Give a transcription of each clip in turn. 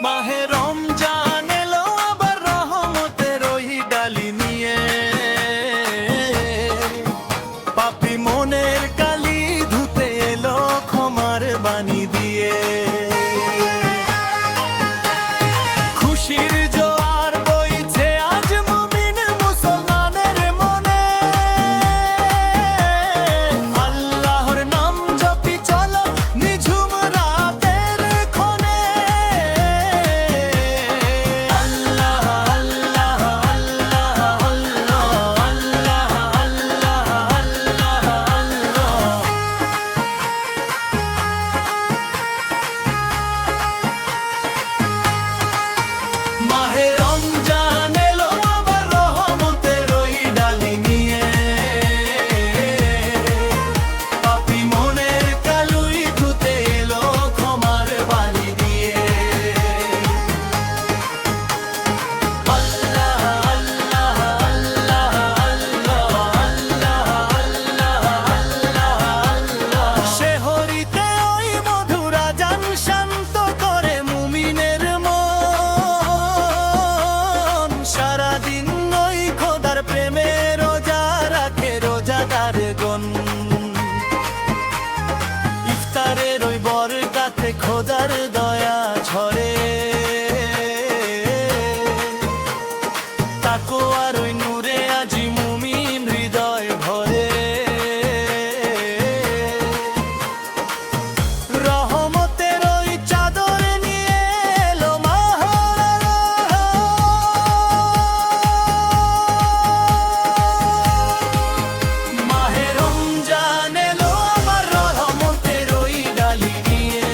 মাহে রমজান এলো আবার রহমতের ওই ডালি নিয়ে, পাপী মনের কালি ধুতে এলো ক্ষমার বাণী দিয়ে। খুশির জোয়ার বইছে আজ মুমিন মুসলমানের মনে, আল্লাহর নাম জপি চলো নিঝুম রাতের ক্ষণে। আল্লাহ আল্লাহ আল্লাহ আল্লাহ আল্লাহ আল্লাহ আল্লাহ। মাহে রমজান এলো আবার রহমতের ওই ডালি নিয়ে, পাপী মনের কালুই ধুতে এলো ক্ষমার বাণী দিয়ে। আল্লাহ আল্লাহ আল্লাহ আল্লাহ আল্লাহ আল্লাহ আল্লাহ। শেহরিতে ওই মধুর আযান শান্ত করে মুমিনের মন, সারাদিন ওই খোদার প্রেমে রোজা রাখে রোজাদার গণ। ইফতারের ওই বরকাতে খোদার দয়া ঝরে, তাকওয়ার ওই নূরে আজি মুমিন হৃদয় ভরে। রহমতের ওই চাদর নিয়ে এলো মাহর মাহে রমজান এলো আবার রহমতের ওই ডালি নিয়ে,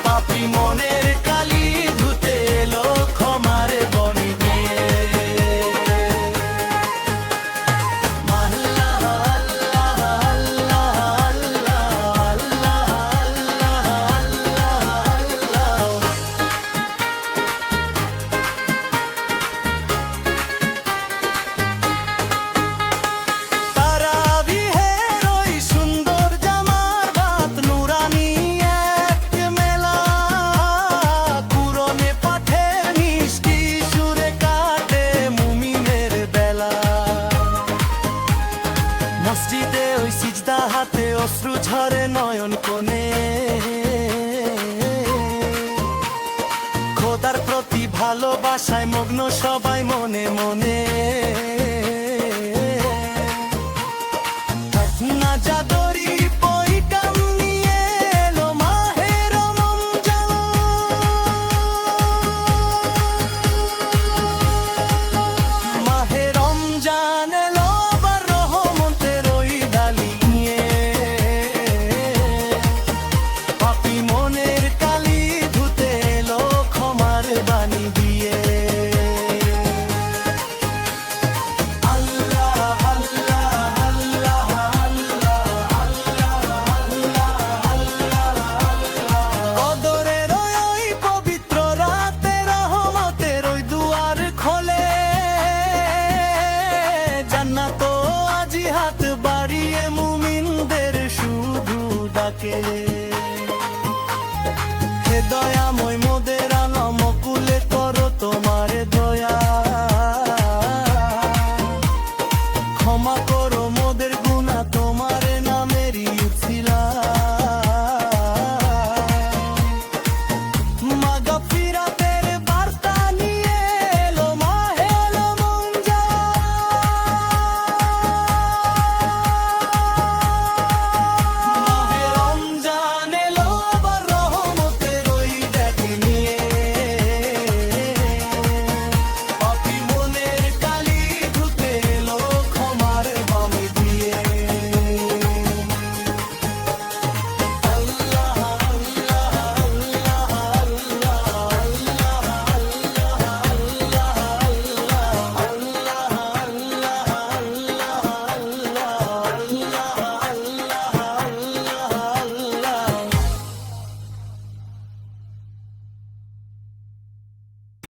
পাপী মনের কালি ধুতে এলো ক্ষমার বাণী দিয়ে। আল্লাহ আল্লাহ আল্লাহ আল্লাহ আল্লাহ আল্লাহ। তারাবিহের ওই সুন্দর জামার বাত নুরানি এক মেলা, কুরআনে পাঠের মিষ্টি সুরে কাটে মুমিনের বেলা। মসজিদে ওই সিজদা হাতে অশ্রু ঝরে নয়ন কোণে, খোদার প্রতি ভালোবাসায় মগ্ন সবাই মনে মনে। না জাদরি পয়গাম নিয়ে এলো মাহে রমজান, মাহে রমজান এলো আবার রহমতের ওই ডালি নিয়ে, পাপী মনের কালি ধুতে এলো ক্ষমার বাণী দিয়ে। আল্লাহ আল্লাহ আল্লাহ কদরের ওই পবিত্র রাতে রহমতের ওই দুয়ার খোলে, জান্নাত আজি হাত বাড়িয়ে মুমিনদের শুধু ডাকে। হে দয়াময়